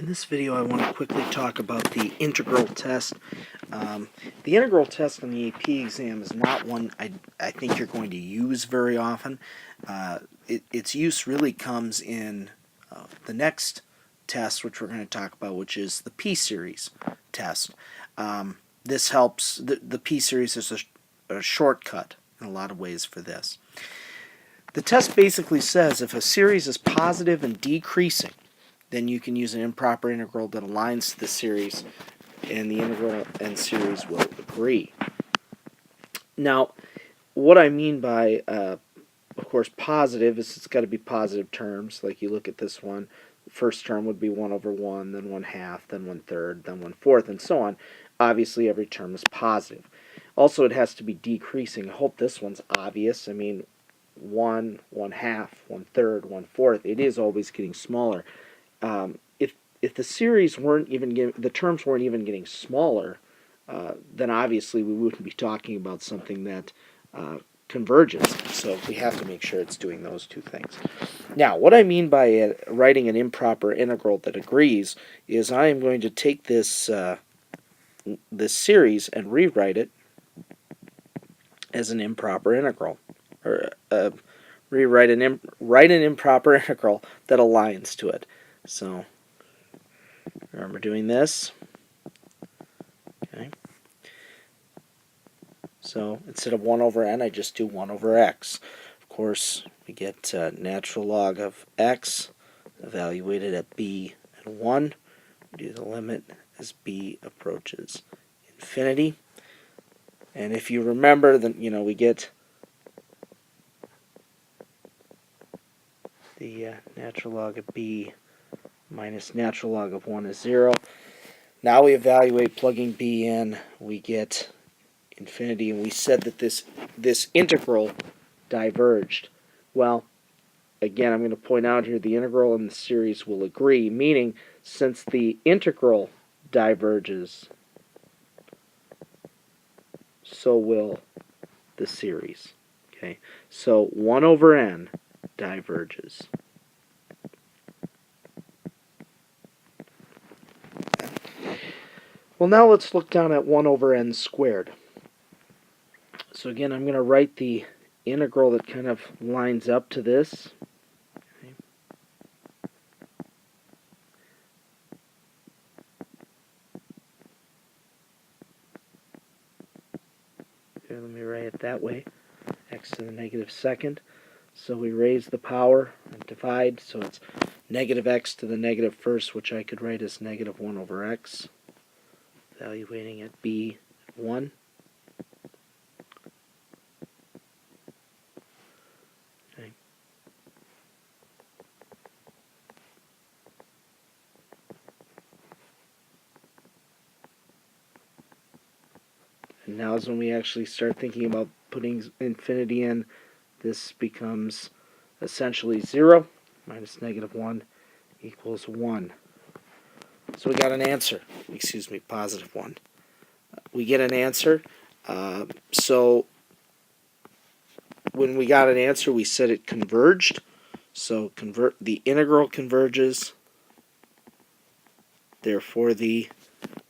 In this video I want to quickly talk about the integral test. The integral test on the AP exam is not one I think you're going to use very often. Its use really comes in the next test, which we're going to talk about, which is the P-series test. This helps, the P-series is a shortcut in a lot of ways for this. The test basically says if a series is positive and decreasing, then you can use an improper integral that aligns to the series, and the integral and series will agree. Now, what I mean by, of course, positive is it's got to be positive terms. Like you look at this one, the first term would be 1 over 1, then 1/2, then 1/3, then 1/4, and so on. Obviously, every term is positive. Also, it has to be decreasing. I hope this one's obvious. I mean, 1, 1/2, 1/3, 1/4. It is always getting smaller. If the series weren't even the terms weren't even getting smaller, then obviously we wouldn't be talking about something that converges. So we have to make sure it's doing those two things. Now, what I mean by writing an improper integral that agrees is I am going to take this this series and rewrite it as an improper integral, or write an improper integral that aligns to it. So remember doing this. Okay. So instead of 1 over n, I just do 1 over x. Of course, we get natural log of x evaluated at b and 1. We do the limit as b approaches infinity. And if you remember, then we get the natural log of b minus natural log of 1 is 0. Now we evaluate plugging b in, we get infinity, and we said that this integral diverged. Well, again, I'm going to point out here the integral and the series will agree, meaning since the integral diverges, so will the series. Okay, so 1 over n diverges. Well, now let's look down at 1 over n squared. So again, I'm going to write the integral that kind of lines up to this. Okay. Here, let me write it that way. X to the negative second. So we raise the power and divide, so it's negative x to the negative first, which I could write as negative 1 over x. Evaluating at b 1. Okay. And now is when we actually start thinking about putting infinity in. This becomes essentially 0 minus negative 1 equals 1. So we got an answer. Excuse me, positive 1. We get an answer. So when we got an answer, we said it converged. So the integral converges. Therefore, the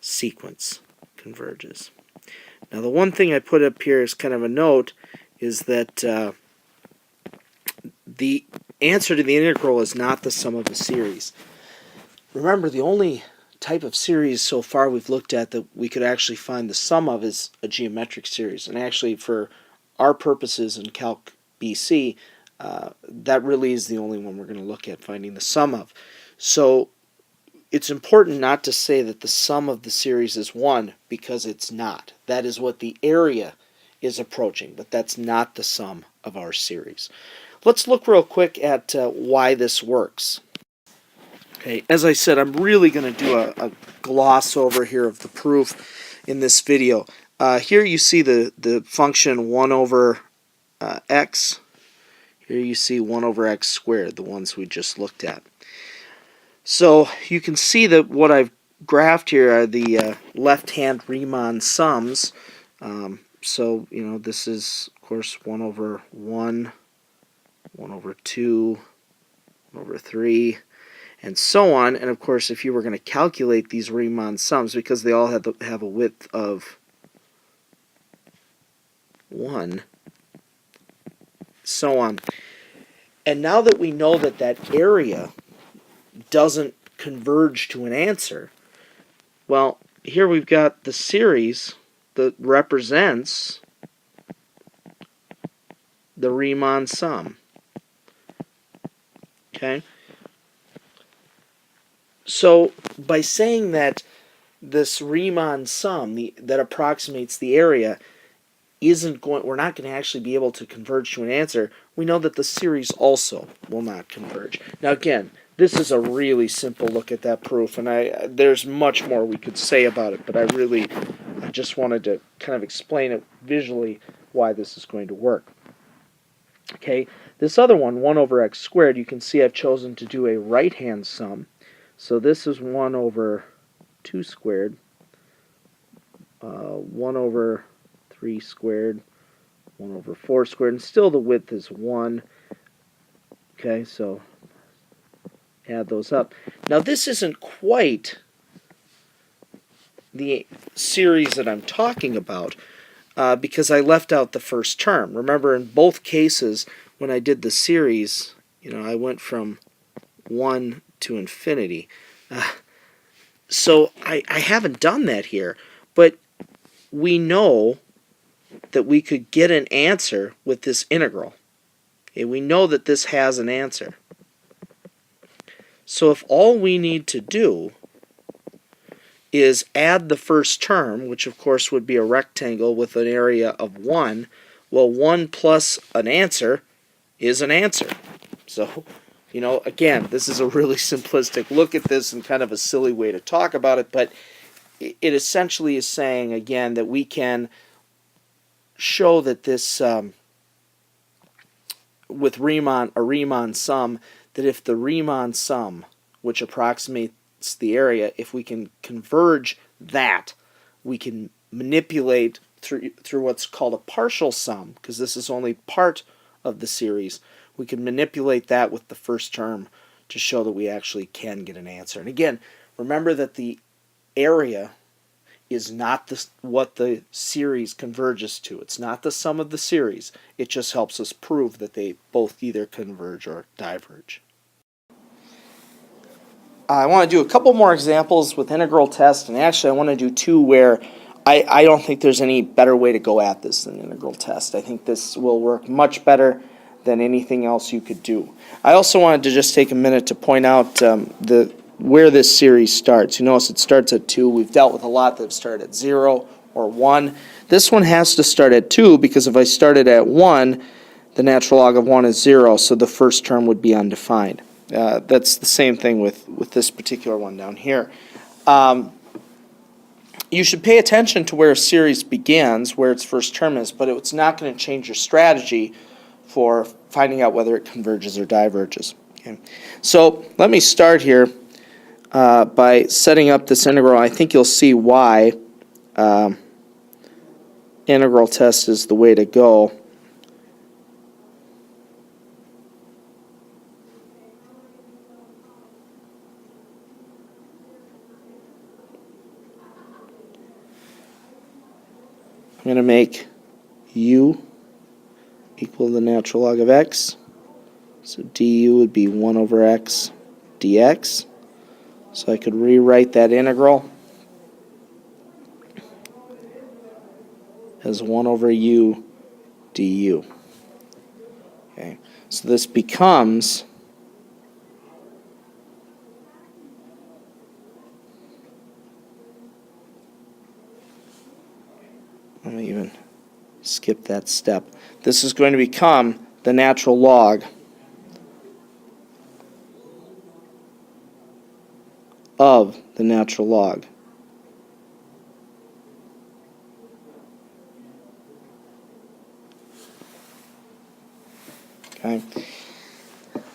sequence converges. Now, the one thing I put up here as kind of a note is that the answer to the integral is not the sum of the series. Remember, the only type of series so far we've looked at that we could actually find the sum of is a geometric series. And actually, for our purposes in Calc BC, that really is the only one we're going to look at finding the sum of. So it's important not to say that the sum of the series is 1, because it's not. That is what the area is approaching, but that's not the sum of our series. Let's look real quick at why this works. Okay, as I said, I'm really going to do a gloss over here of the proof in this video. Here you see the function 1 over x. Here you see 1 over x squared, the ones we just looked at. So you can see that what I've graphed here are the left-hand Riemann sums. So, this is, of course, 1 over 1, 1 over 2, 1 over 3. and so on. And of course, if you were going to calculate these Riemann sums, because they all have a width of 1, so on. And now that we know that that area doesn't converge to an answer, well, here we've got the series that represents the Riemann sum. Okay? So by saying that this Riemann sum that approximates the area we're not going to actually be able to converge to an answer, we know that the series also will not converge. Now again, this is a really simple look at that proof, and there's much more we could say about it, but I just wanted to kind of explain it visually why this is going to work. Okay, this other one, 1 over x squared, you can see I've chosen to do a right-hand sum. So this is 1 over 2 squared, 1 over 3 squared, 1 over 4 squared, and still the width is 1. Okay, so add those up. Now this isn't quite the series that I'm talking about because I left out the first term. Remember, in both cases, when I did the series, I went from 1 to infinity. So I haven't done that here, but we know that we could get an answer with this integral. Okay, we know that this has an answer. So if all we need to do is add the first term, which of course would be a rectangle with an area of 1, well, 1 plus an answer is an answer. So, again, this is a really simplistic look at this and kind of a silly way to talk about it, but it essentially is saying, again, that we can show that this, with a Riemann sum, that if the Riemann sum, which approximates the area, if we can converge that, we can manipulate through what's called a partial sum, because this is only part of the series. We can manipulate that with the first term to show that we actually can get an answer. And again, remember that the area is not what the series converges to. It's not the sum of the series. It just helps us prove that they both either converge or diverge. I want to do a couple more examples with integral tests, and actually I want to do two where I don't think there's any better way to go at this than integral test. I think this will work much better than anything else you could do. I also wanted to just take a minute to point out where this series starts. You notice it starts at 2. We've dealt with a lot that start at 0 or 1. This one has to start at 2 because if I started at 1, the natural log of 1 is 0, so the first term would be undefined. That's the same thing with this particular one down here. You should pay attention to where a series begins, where its first term is, but it's not going to change your strategy for finding out whether it converges or diverges. Okay. So let me start here by setting up this integral. I think you'll see why integral test is the way to go. I'm going to make u equal the natural log of x. So du would be 1 over x dx. So I could rewrite that integral as 1 over u du. Okay. So this becomes let me even skip that step. This is going to become the natural log of the natural log. Okay.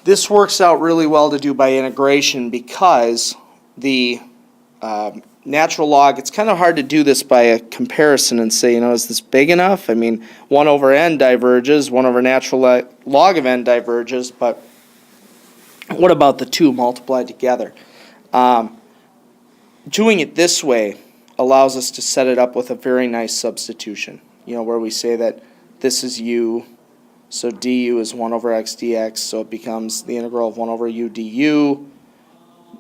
This works out really well to do by integration because the natural log, it's kind of hard to do this by a comparison and say, is this big enough? I mean, 1 over n diverges, 1 over natural log of n diverges, but What about the two multiplied together? Doing it this way allows us to set it up with a very nice substitution. Where we say that this is u, so du is 1 over x dx, so it becomes the integral of 1 over u du.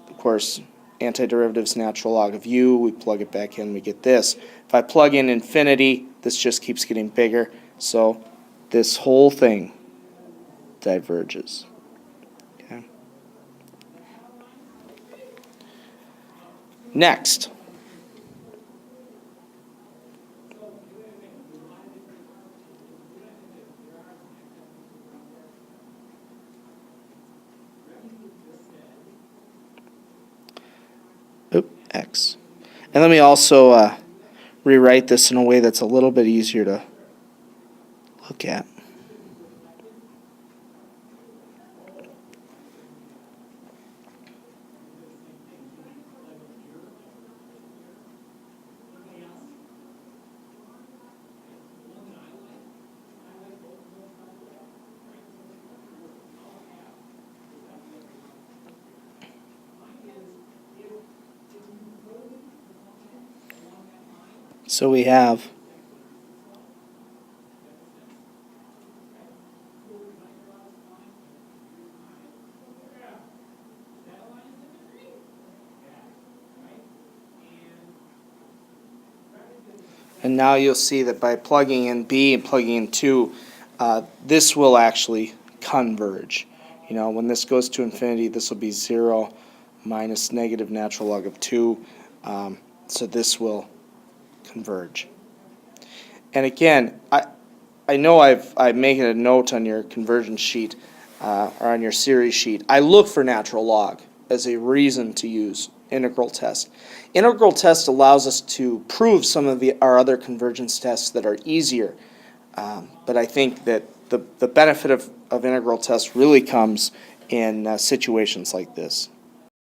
Of course, antiderivative's natural log of u, we plug it back in, we get this. If I plug in infinity, this just keeps getting bigger, so this whole thing diverges. Okay. Next, x. And let me also rewrite this in a way that's a little bit easier to look at. So we have and now you'll see that by plugging in b and plugging in 2, this will actually converge. When this goes to infinity, this will be 0 minus negative natural log of 2. So this will converge. And again, I know I'm making a note on your conversion sheet or on your series sheet. I look for natural log as a reason to use integral test. Integral test allows us to prove some of our other convergence tests that are easier. But I think that the benefit of integral test really comes in situations like this.